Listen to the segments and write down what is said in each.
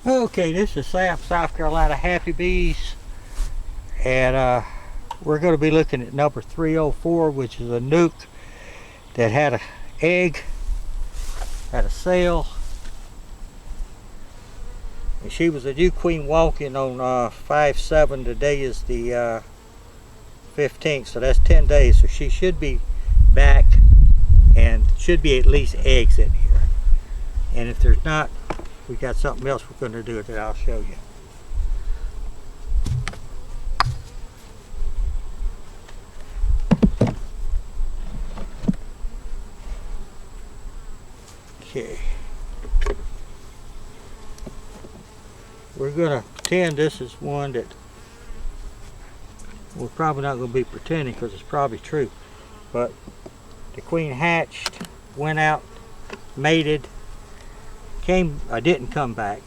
Okay, this is Sam, South Carolina Happy Bees, and we're going to be looking at number 304, which is a nuke that had an egg, had a cell, and she was a new queen walking on 5/7. Today is the 15th, so that's 10 days, so she should be back and should be at least eggs in here. And if there's not, we got something else we're going to do that I'll show you. Okay. We're going to pretend this is one that we're probably not going to be pretending because it's probably true. But the queen hatched, went out, mated, didn't come back.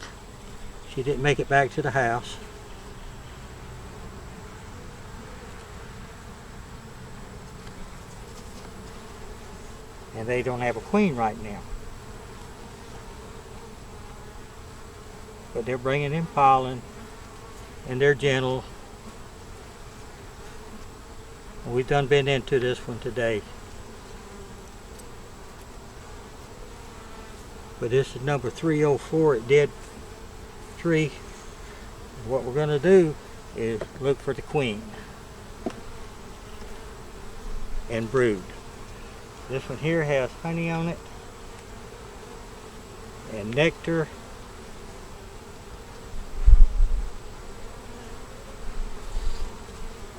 She didn't make it back to the house. And they don't have a queen right now. But they're bringing in pollen, and they're gentle. And we've done been into this one today. But this is number 304 at dead 3. What we're going to do is look for the queen and brood. This one here has honey on it and nectar.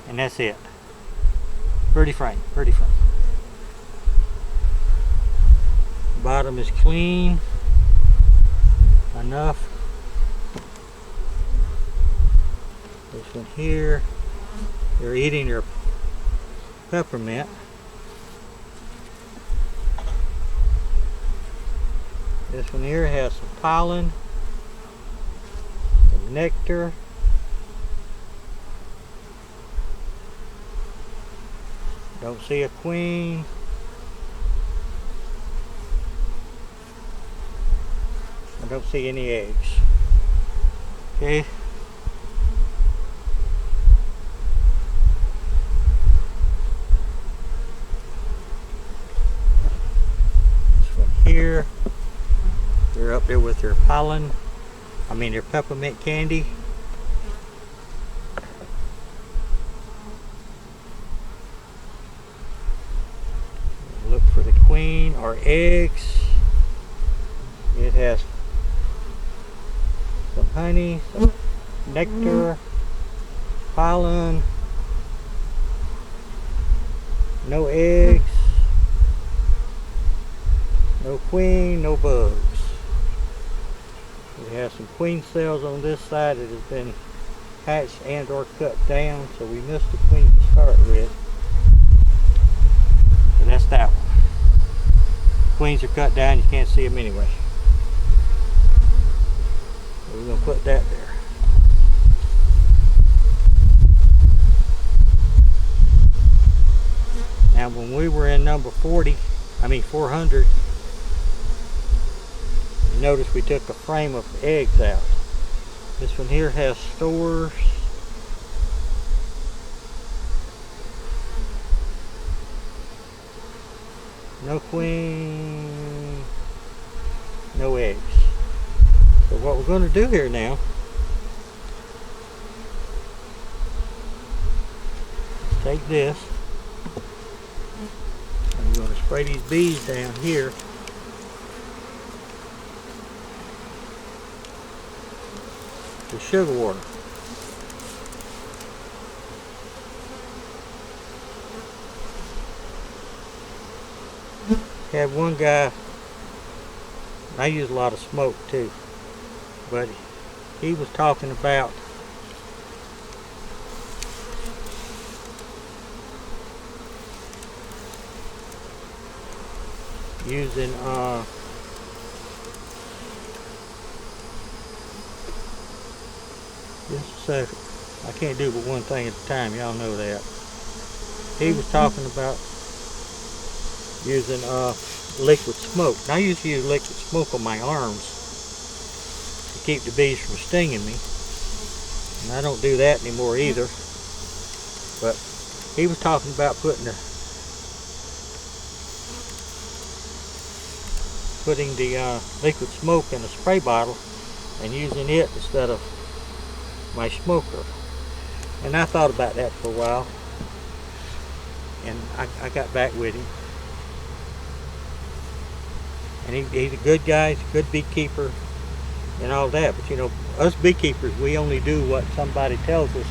And that's it. Pretty frank, pretty frank. Bottom is clean enough. This one here, they're eating their peppermint. This one here has some pollen and nectar. Don't see a queen. I don't see any eggs. Okay. This one here, they're up there with their pollen. Their peppermint candy. Look for the queen or eggs. It has some honey, some nectar, pollen, no eggs, no queen, no bugs. We have some queen cells on this side that has been hatched and or cut down, so we missed the queen to start with. So that's that one. Queens are cut down, you can't see them anyway. So we're going to put that there. Now when we were in number 400, you notice we took a frame of eggs out. This one here has stores. No queen, no eggs. So what we're going to do here now, is take this, and we're going to spray these bees down here. With sugar water. Had one guy, I use a lot of smoke too, but he was talking about using just a second. I can't do but one thing at a time, y'all know that. He was talking about using liquid smoke. Now I used to use liquid smoke on my arms to keep the bees from stinging me. And I don't do that anymore either. But he was talking about putting the liquid smoke in a spray bottle and using it instead of my smoker. And I thought about that for a while, and I got back with him. And he's a good guy, he's a good beekeeper and all that. But you know, us beekeepers, we only do what somebody tells us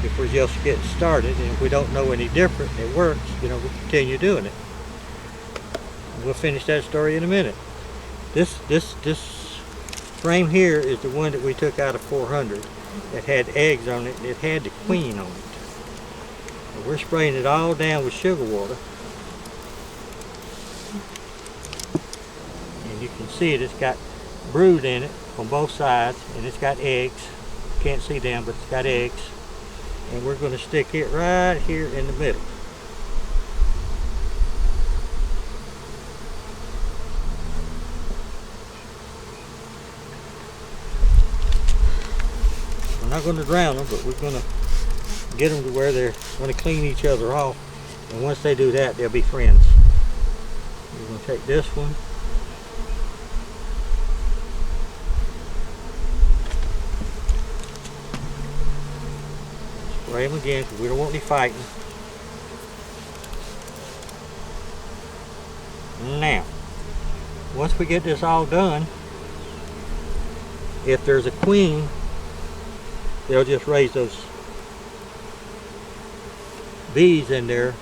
if we're just getting started. And if we don't know any different, it works, you know, we continue doing it. And we'll finish that story in a minute. This frame here is the one that we took out of 400. It had eggs on it, and it had the queen on it. And we're spraying it all down with sugar water. And you can see it's got brood in it on both sides, and it's got eggs. Can't see them, but it's got eggs. And we're going to stick it right here in the middle. We're not going to drown them, but we're going to get them to where they're going to clean each other off. And once they do that, they'll be friends. We're going to take this one. Spray them again because we don't want any fighting. Now, once we get this all done, if there's a queen, they'll just raise those bees in there,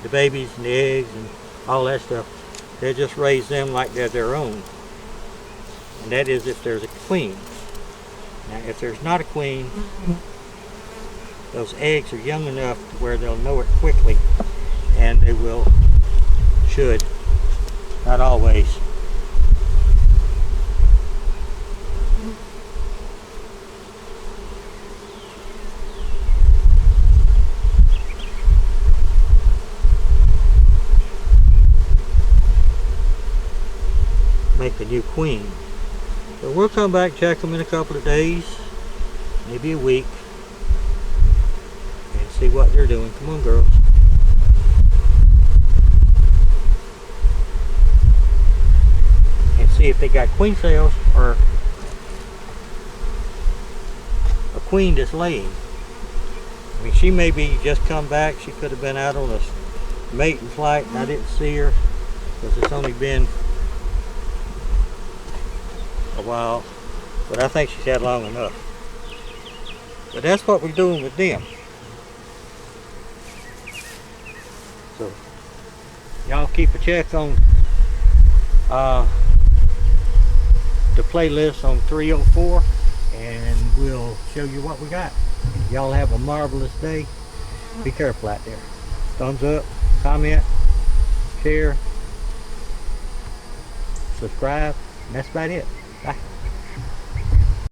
the babies and the eggs and all that stuff. They'll just raise them like they're their own. And that is if there's a queen. Now if there's not a queen, those eggs are young enough to where they'll know it quickly, and they should, not always, make a new queen. So we'll come back, check them in a couple of days, maybe a week, and see what they're doing. Come on, girls. And see if they got queen cells or a queen that's laying. I mean, she may be just come back. She could have been out on a mating flight and I didn't see her because it's only been a while, but I think she's had long enough. But that's what we're doing with them. So y'all keep a check on the playlist on 304, and we'll show you what we got. Y'all have a marvelous day. Be careful out there. Thumbs up, comment, share, subscribe, and that's about it. Bye.